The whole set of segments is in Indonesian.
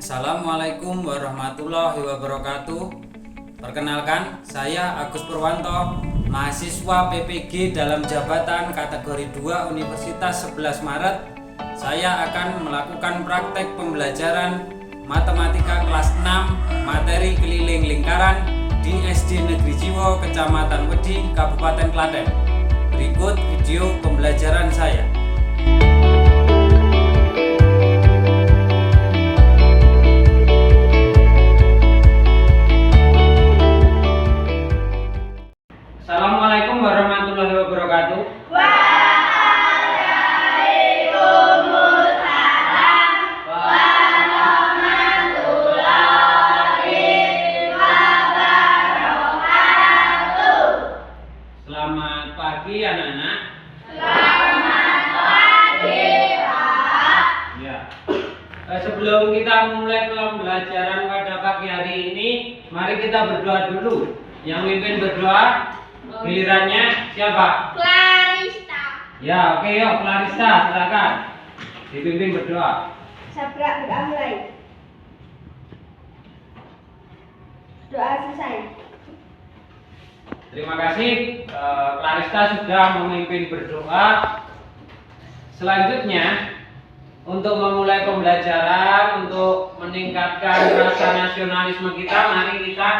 Assalamualaikum warahmatullahi wabarakatuh. Perkenalkan, saya Agus Purwanto, mahasiswa PPG dalam jabatan kategori 2 Universitas 11 Maret. Saya akan melakukan praktek pembelajaran matematika kelas 6 materi keliling lingkaran di SD Negeri Jiwo, Kecamatan Wedi, Kabupaten Klaten. Berikut video pembelajaran saya. Assalamualaikum warahmatullahi wabarakatuh. Waalaikumsalam warahmatullahi wabarakatuh. Selamat pagi anak-anak. Selamat pagi, Pak. Ya. Sebelum kita mulai pembelajaran pada pagi hari ini, mari kita berdoa dulu. Yang mimpin berdoa gilirannya siapa? Clarista. Ya, oke, yuk Clarista, silakan dipimpin berdoa. Sabrak mulai. Doa selesai. Terima kasih, Clarista sudah memimpin berdoa. Selanjutnya, untuk memulai pembelajaran, untuk meningkatkan rasa nasionalisme kita, mari kita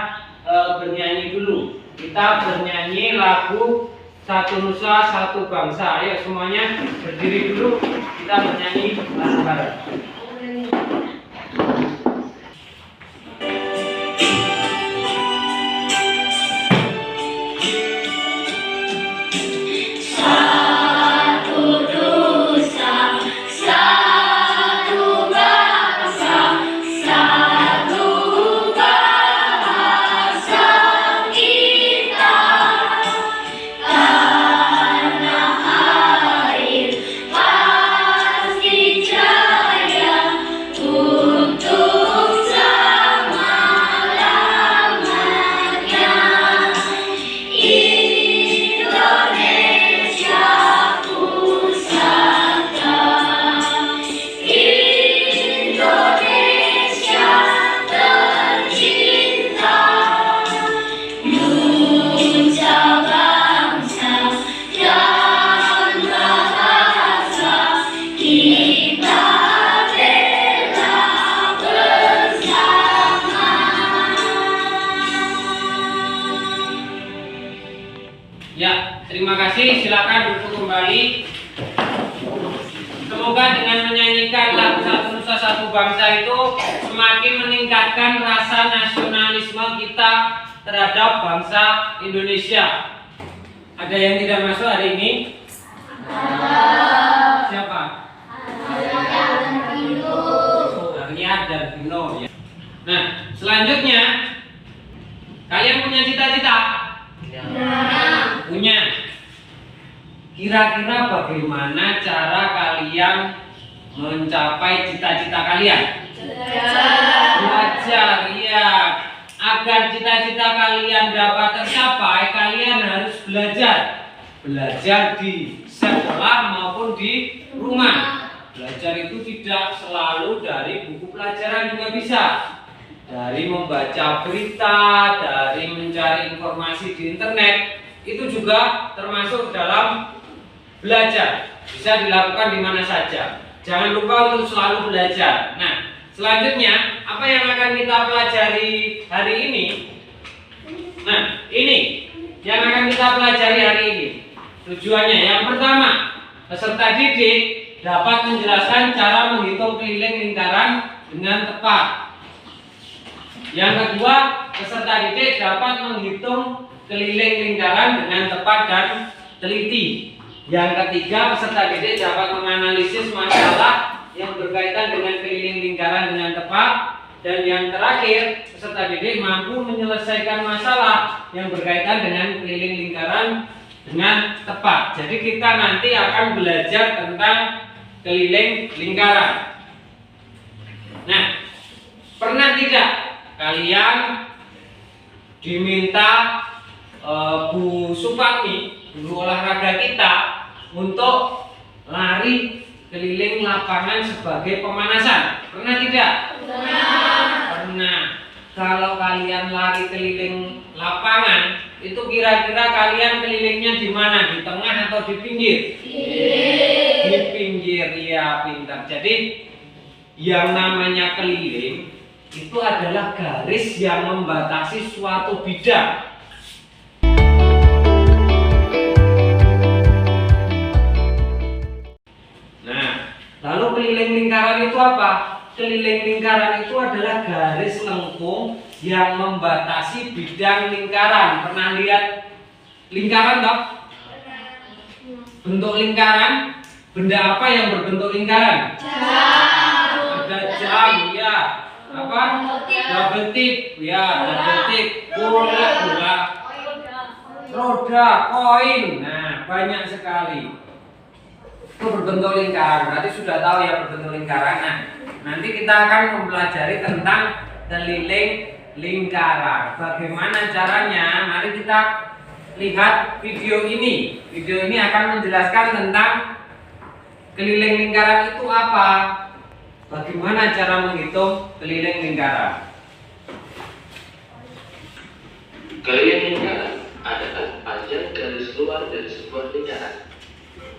bernyanyi dulu. Kita bernyanyi lagu Satu Nusa Satu Bangsa. Ayo semuanya berdiri dulu, kita bernyanyi bareng-bareng. Ya, terima kasih. Silakan duduk kembali. Semoga dengan menyanyikan lagu Satu Nusa Satu Bangsa itu semakin meningkatkan rasa nasionalisme kita terhadap bangsa Indonesia. Ada yang tidak masuk hari ini? Siapa? Arya dan Vino. Ya. Nah, selanjutnya kalian punya cita-cita? Punya. Kira-kira bagaimana cara kalian mencapai cita-cita kalian? Belajar, ya. Agar cita-cita kalian dapat tercapai, kalian harus belajar. Belajar di sekolah maupun di rumah. Belajar itu tidak selalu dari buku pelajaran, juga bisa dari membaca berita, dari mencari informasi di internet. Itu juga termasuk dalam belajar. Bisa dilakukan di mana saja. Jangan lupa untuk selalu belajar. Nah, selanjutnya apa yang akan kita pelajari hari ini? Nah, ini yang akan kita pelajari hari ini. Tujuannya yang pertama, peserta didik dapat menjelaskan cara menghitung keliling lingkaran dengan tepat. Yang kedua, peserta didik dapat menghitung keliling lingkaran dengan tepat dan teliti. Yang ketiga, peserta didik dapat menganalisis masalah yang berkaitan dengan keliling lingkaran dengan tepat. Dan yang terakhir, peserta didik mampu menyelesaikan masalah yang berkaitan dengan keliling lingkaran dengan tepat. Jadi kita nanti akan belajar tentang keliling lingkaran. Nah, pernah tidak kalian diminta Bu Supami, guru olahraga kita, untuk lari keliling lapangan sebagai pemanasan? Pernah tidak? Pernah. Kalau kalian lari keliling lapangan, itu kira-kira kalian kelilingnya di mana? Di tengah atau di pinggir? Di pinggir, iya pintar. Jadi yang namanya keliling itu adalah garis yang membatasi suatu bidang. Nah, lalu keliling lingkaran itu apa? Keliling lingkaran itu adalah garis lengkung yang membatasi bidang lingkaran. Pernah lihat lingkaran toh? Bentuk lingkaran, benda apa yang berbentuk lingkaran? Ada jam, ya. Apa? Double tip, ya. Double tip, bola, roda, koin. Nah, banyak sekali. Itu berbentuk lingkaran. Berarti sudah tahu ya berbentuk lingkaran. Nah, nanti kita akan mempelajari tentang keliling lingkaran. Bagaimana caranya? Mari kita lihat video ini. Video ini akan menjelaskan tentang keliling lingkaran itu apa. Bagaimana cara menghitung keliling lingkaran? Keliling lingkaran adalah panjang garis luar dari sebuah lingkaran.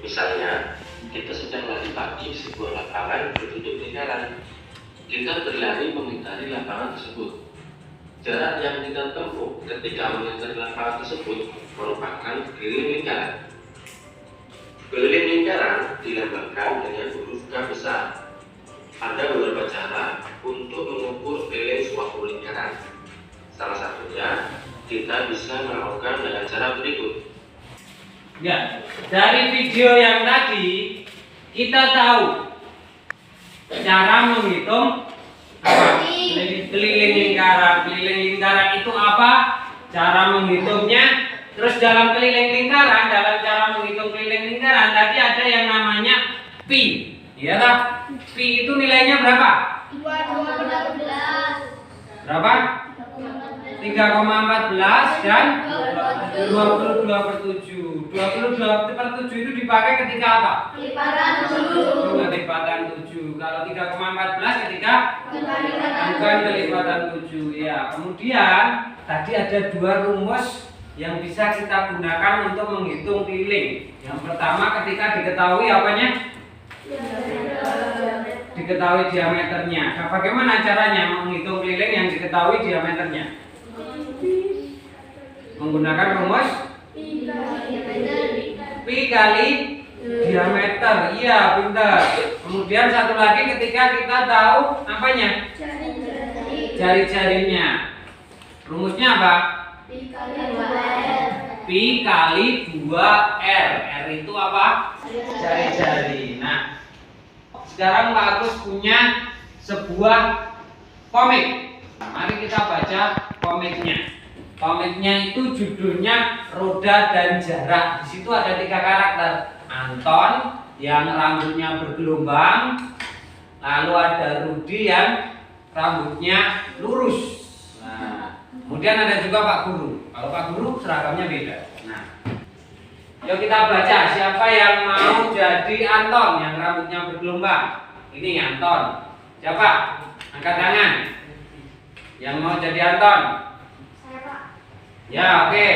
Misalnya, kita sedang lari pagi di sebuah lapangan berbentuk lingkaran. Kita berlari mengitari lapangan tersebut. Jarak yang kita tempuh ketika mengitari lapangan tersebut merupakan keliling lingkaran. Keliling lingkaran dilambangkan dengan huruf K besar. Ada beberapa cara untuk mengukur keliling suatu lingkaran. Salah satunya, kita bisa melakukan dengan cara berikut. Ya, dari video yang tadi kita tahu cara menghitung apa? Keliling lingkaran. Keliling lingkaran itu apa? Cara menghitungnya. Terus dalam keliling lingkaran, dalam cara menghitung keliling lingkaran tadi ada yang namanya pi. Iya tak? Pi itu nilainya berapa? 2,14. Berapa? 3,14 dan 22/7. 22/7 itu dipakai ketika apa? Kelipatan 7. Kalau 3,14 ketika bukan kelipatan 7. Ya, kemudian tadi ada dua rumus yang bisa kita gunakan untuk menghitung keliling. Yang pertama ketika diketahui apanya? Diketahui diameternya. Nah, bagaimana caranya menghitung keliling yang diketahui diameternya? Menggunakan rumus pi kali diameter. Iya, pintar. Kemudian satu lagi ketika kita tahu apanya? Jari-jarinya. Rumusnya apa? Pi kali 2R. R itu apa? Jari-jari. Nah, sekarang Pak Agus punya sebuah komik. Mari kita baca komiknya. Komiknya itu judulnya Roda dan Jarak. Di situ ada 3 karakter. Anton yang rambutnya bergelombang, lalu ada Rudi yang rambutnya lurus. Nah, kemudian ada juga Pak Guru. Kalau Pak Guru seragamnya beda. Nah, yuk kita baca. Siapa yang mau jadi Anton yang rambutnya bergelombang? Ini Anton. Siapa? Angkat tangan. Yang mau jadi Anton? Ya, oke.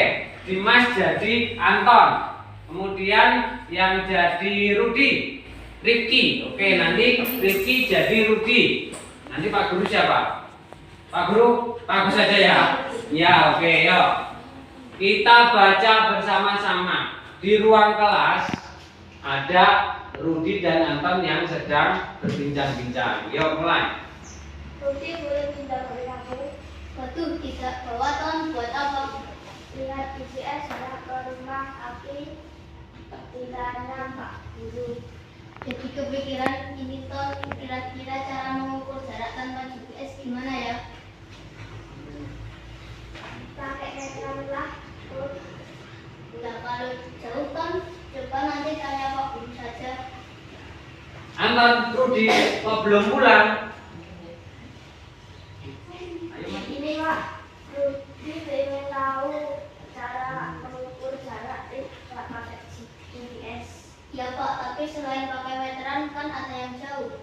Dimas jadi Anton. Kemudian yang jadi Rudi, Rifki. Oke, nanti Rifki jadi Rudi. Nanti Pak Guru siapa? Pak Guru, Pak Agus saja ya. Ya, oke, yuk. Kita baca bersama-sama. Di ruang kelas ada Rudi dan Anton yang sedang berbincang-bincang. Yuk, mulai. Rudi boleh pindah ke aku. Waduh, tidak bawa Ton, buat apa? Lihat GPS sudah ke rumah api. Tidak nampak Guru. Jadi kepikiran ini Ton, kira-kira cara mengukur jarak tanpa GPS gimana ya? Pakai meter lah. Nah, kalau jauh Ton, coba nanti tanya Pak Guru saja. Anton, Rudi, kok belum pulang? Ini Pak, Rudi pengen tahu cara mengukur jarak tidak pakai GPS. Ya Pak, tapi selain pakai meteran kan ada yang jauh.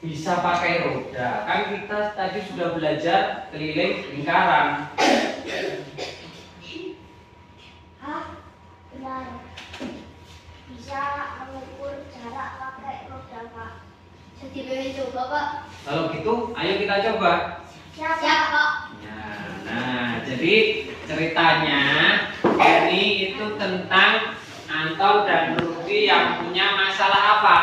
bisa pakai roda. Kan kita tadi sudah belajar keliling lingkaran. Hah? Benar. Bisa mengukur jarak pakai roda, Pak. Jadi pengen coba Pak. Kalau gitu, ayo kita coba. Siapa? Siap Pak. Nah, jadi ceritanya ini itu tentang Anton dan Rudi yang punya masalah apa?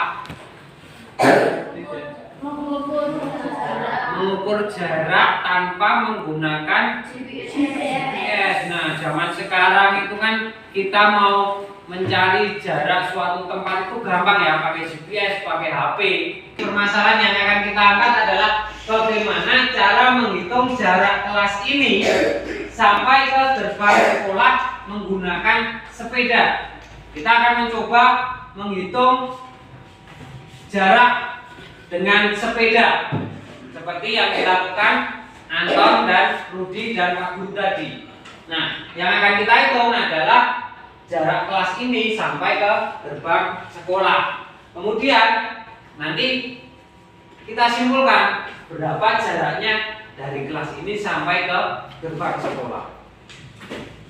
Mengukur jarak tanpa menggunakan GPS. Nah, zaman sekarang itu kan kita mau mencari jarak suatu tempat itu gampang ya, pakai GPS, pakai HP. Permasalahan yang akan kita angkat adalah bagaimana cara menghitung jarak kelas ini sampai ke gerbang sekolah menggunakan sepeda. Kita akan mencoba menghitung jarak dengan sepeda seperti yang dilakukan Anton dan Rudi dan Pak Guru tadi. Nah, yang akan kita hitung adalah jarak kelas ini sampai ke gerbang sekolah. Kemudian nanti kita simpulkan berapa jaraknya dari kelas ini sampai ke gerbang sekolah.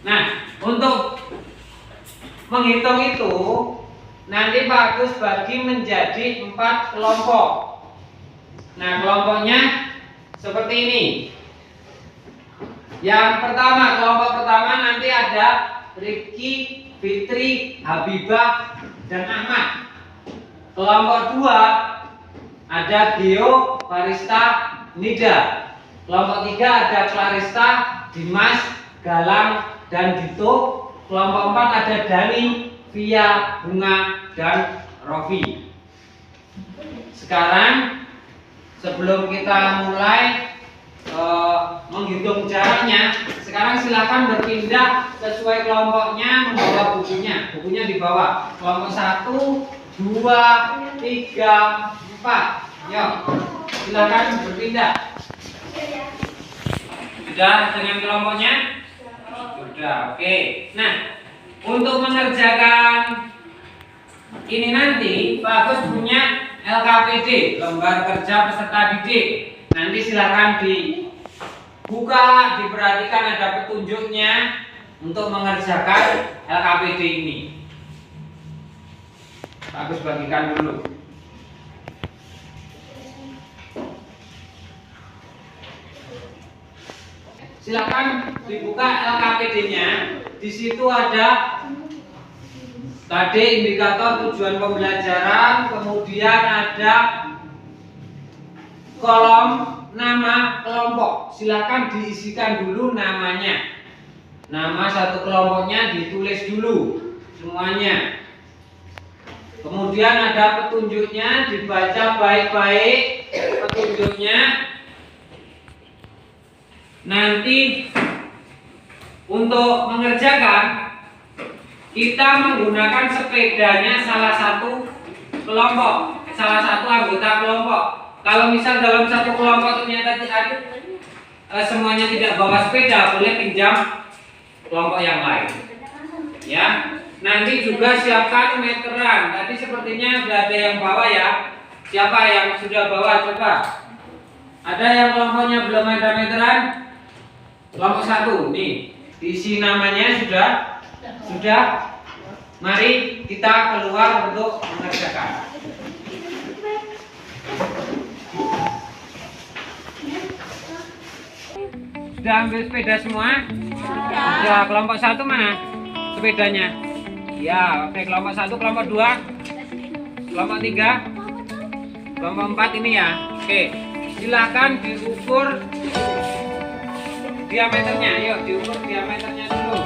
Nah, untuk menghitung itu nanti Pak Agus bagi menjadi 4 kelompok. Nah, kelompoknya seperti ini. Yang pertama, kelompok pertama nanti ada Rifki, Fitri, Habibah, dan Ahmad. Kelompok 2 ada Gio, Farista, Nida. Kelompok 3 ada Clarista, Dimas, Galang, dan Dito. Kelompok 4 ada Dani, Via, Bunga, dan Rofi. Sekarang sebelum kita mulai menghitung jaraknya, sekarang silakan berpindah sesuai kelompoknya, membawa bukunya. Bukunya dibawa. Kelompok 1, 2, 3, 4. Yuk, silakan berpindah. Sudah dengan kelompoknya? Sudah, oke. Nah, untuk mengerjakan ini nanti Pak Agus punya LKPD, lembar kerja peserta didik. Nanti silakan dibuka, diperhatikan ada petunjuknya untuk mengerjakan LKPD ini. Pak Agus bagikan dulu. Silakan dibuka LKPD-nya. Di situ ada tadi indikator tujuan pembelajaran, kemudian ada kolom nama kelompok. Silakan diisikan dulu namanya. Nama satu kelompoknya ditulis dulu semuanya. Kemudian ada petunjuknya, dibaca baik-baik petunjuknya. Nanti untuk mengerjakan kita menggunakan sepedanya salah satu kelompok, salah satu anggota kelompok. Kalau misal dalam satu kelompok ternyata semuanya tidak bawa sepeda, boleh pinjam kelompok yang lain. Ya, nanti juga siapkan meteran. Tadi sepertinya sudah ada yang bawa ya. Siapa yang sudah bawa? Coba. Ada yang kelompoknya belum ada meteran? Kelompok 1, nih, diisi namanya sudah. Sudah. Mari kita keluar untuk mengerjakan. Sudah ambil sepeda semua? Sudah. Kelompok 1 mana sepedanya? Ya, oke. Kelompok 1, kelompok 2, kelompok 3, kelompok 4 ini ya. Oke, silakan diukur diameternya. Yuk, diukur diameternya dulu.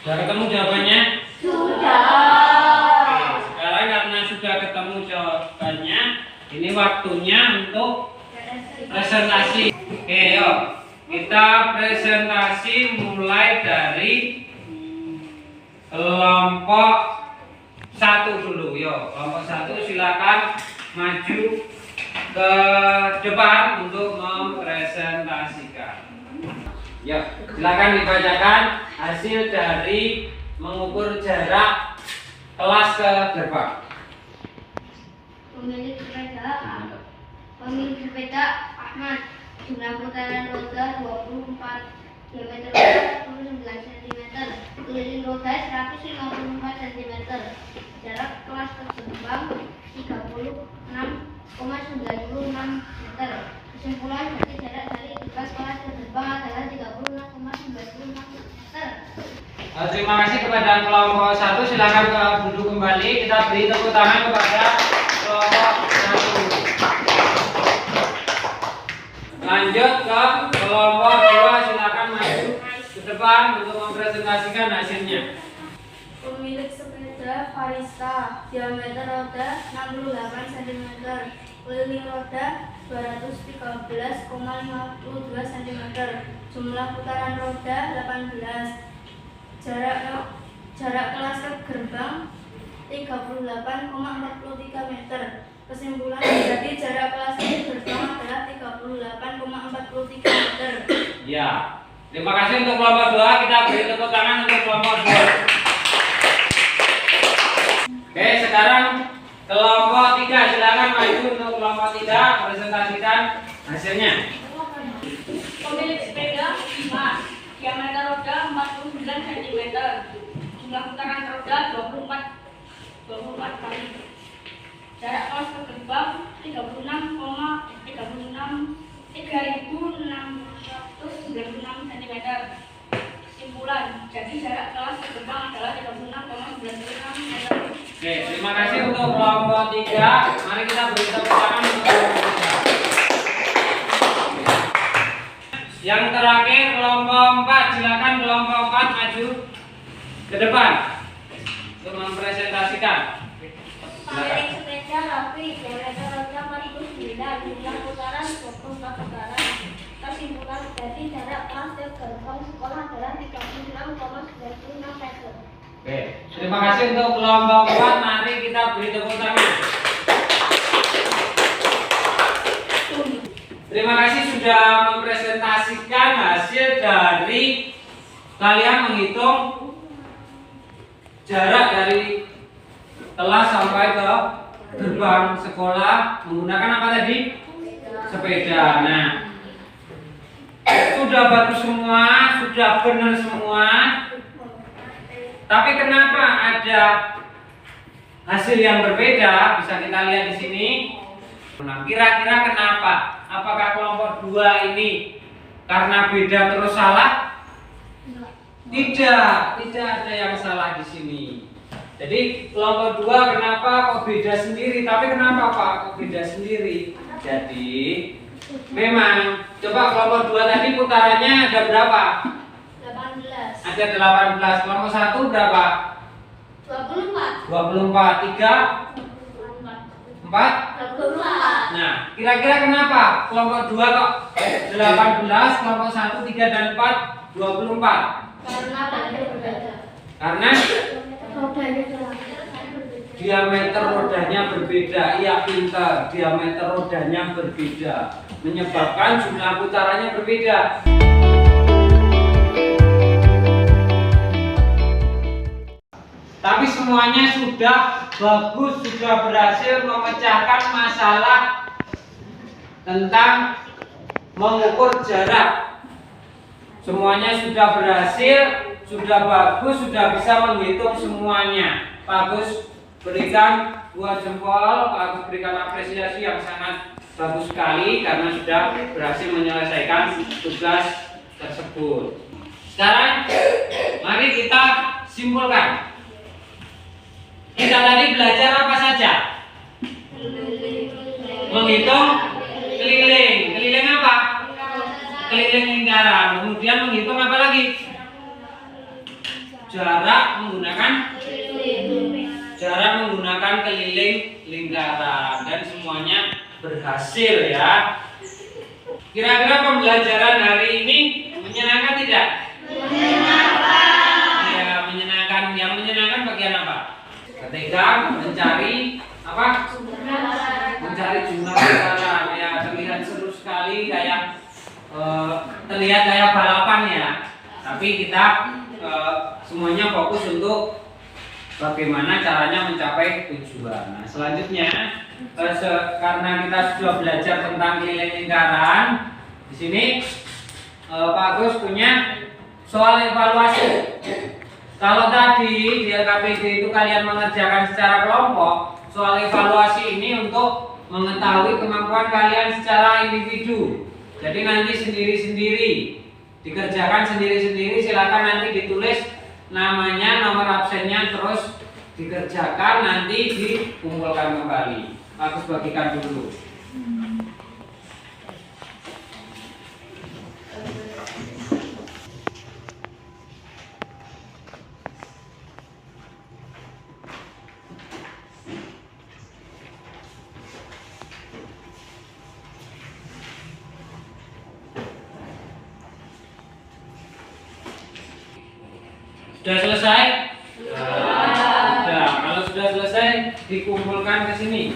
Sudah ketemu jawabannya? Sudah. Oke, sekarang karena sudah ketemu jawabannya, ini waktunya untuk presentasi. Oke, yuk. Kita presentasi mulai dari kelompok 1 dulu. Yuk, kelompok 1 silakan maju ke depan untuk mempresentasikan. Yuk, silakan dibacakan hasil dari mengukur jarak kelas ke gerbang. Pemilik sepeda Ahmad, jumlah putaran roda 24, diameter roda 19 cm, keliling roda 154 cm, jarak kelas ke gerbang 36,96 meter. Kesimpulan dari jarak dari tugas kelas ke gerbang adalah 36,96 meter. Terima kasih kepada kelompok 1. Silakan ke duduk kembali. Kita beri tepuk tangan kepada kelompok 1. Lanjut ke kelompok 2. Silakan maju ke depan untuk mempresentasikan hasilnya. Pemilik sepeda Farista, diameter roda 68 cm, keliling roda 213,52 cm, jumlah putaran roda 18, jarak kelas ke gerbang 38,43 meter. Kesimpulan jadi jarak kelas ke gerbang adalah 38,43 meter. Ya. Terima kasih untuk kelompok 2. Kita beri tepuk tangan untuk kelompok 2. Oke, sekarang kelompok 3. Silakan maju untuk kelompok 3 presentasikan hasilnya. Pemilik sepeda Mas, diameter roda 49 cm, jumlah putaran roda 24 kali, jarak kelas ke gerbang 3.696 cm. Kesimpulan, jadi jarak kelas ke gerbang adalah 36,96 meter. Oke, terima kasih untuk kelompok 3. Mari kita beri tepuk tangan untuk kelompok 3. Yang terakhir kelompok 4. Silakan kelompok 4 maju ke depan untuk mempresentasikan. Pemilik sepeda Rafi, diameter roda 49, jumlah putaran 24 putaran. Kesimpulan jadi jarak kelas ke gerbang sekolah adalah 36,96 meter. Oke, terima kasih untuk kelompok 4. Mari kita beri tepuk tangan. Terima kasih sudah mempresentasikan hasil dari kalian menghitung jarak dari kelas sampai ke gerbang sekolah menggunakan apa tadi? Sepeda. Nah, sudah bagus semua, sudah benar semua. Tapi kenapa ada hasil yang berbeda? Bisa kita lihat di sini. Nah, kira-kira kenapa? Apakah kelompok 2 ini karena beda terus salah? Tidak ada yang salah di sini. Jadi kelompok 2 kenapa kok beda sendiri? Tapi kenapa Pak kok beda sendiri? Jadi memang coba kelompok 2 tadi putarannya ada berapa? 18. Ada 18. Kelompok 1 berapa? 24. 24. 3 4. Nah, kira-kira kenapa kelompok 2 kok 18, kelompok 1 3 dan 4 24? Karena berbeda. Karena diameter rodanya berbeda. Iya pintar, diameter rodanya berbeda menyebabkan jumlah putarannya berbeda. Tapi semuanya sudah bagus, sudah berhasil memecahkan masalah tentang mengukur jarak. Semuanya sudah berhasil, sudah bagus, sudah bisa menghitung semuanya. Bagus, berikan 2 jempol, bagus, berikan apresiasi yang sangat bagus sekali karena sudah berhasil menyelesaikan tugas tersebut. Sekarang mari kita simpulkan. Kita tadi belajar apa saja? Menghitung keliling. Keliling apa? Keliling lingkaran. Kemudian menghitung apa lagi? Jarak menggunakan keliling lingkaran dan semuanya berhasil ya. Kira-kira pembelajaran hari ini menyenangkan tidak? Ya, menyenangkan. Yang menyenangkan bagian apa? Ketika mencari apa? Mencari jumlah lingkaran ya, terlihat seru sekali kayak terlihat kayak balapan ya. Tapi kita semuanya fokus untuk bagaimana caranya mencapai tujuan. Nah, selanjutnya karena kita sudah belajar tentang keliling lingkaran, di sini Pak Agus punya soal evaluasi. Kalau tadi di LKPD itu kalian mengerjakan secara kelompok, soal evaluasi ini untuk mengetahui kemampuan kalian secara individu. Jadi nanti sendiri-sendiri, dikerjakan sendiri-sendiri, silakan nanti ditulis namanya, nomor absennya, terus dikerjakan, nanti dikumpulkan kembali. Aku bagikan dulu. Sudah selesai? Sudah. Kalau sudah selesai, dikumpulkan ke sini.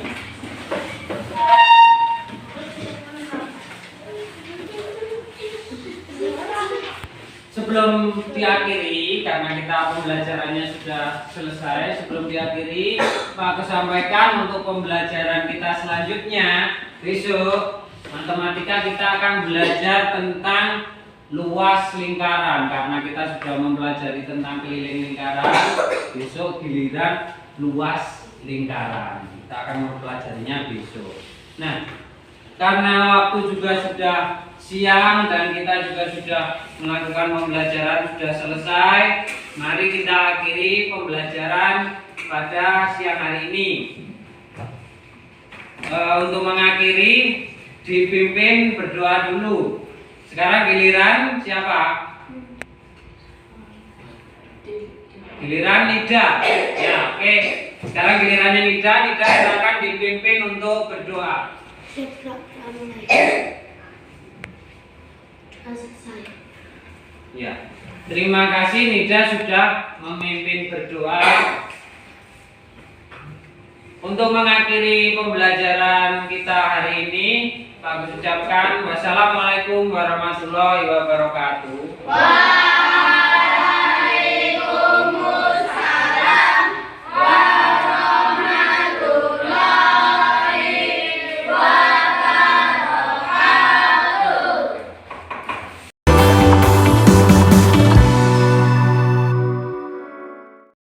Sebelum diakhiri, karena kita pembelajarannya sudah selesai, sebelum diakhiri, Pak Agus sampaikan untuk pembelajaran kita selanjutnya besok matematika kita akan belajar tentang luas lingkaran. Karena kita sudah mempelajari tentang keliling lingkaran, besok giliran luas lingkaran. Kita akan mempelajarinya besok. Nah, karena waktu juga sudah siang dan kita juga sudah melakukan pembelajaran sudah selesai, mari kita akhiri pembelajaran pada siang hari ini. Untuk mengakhiri, dipimpin berdoa dulu. Sekarang giliran siapa? Giliran Nida. Ya, oke. Sekarang gilirannya Nida. Nida silakan dipimpin untuk berdoa. Ya. Terima kasih Nida sudah memimpin berdoa. Untuk mengakhiri pembelajaran kita hari ini, Pak Agus ucapkan wassalamualaikum warahmatullahi wabarakatuh.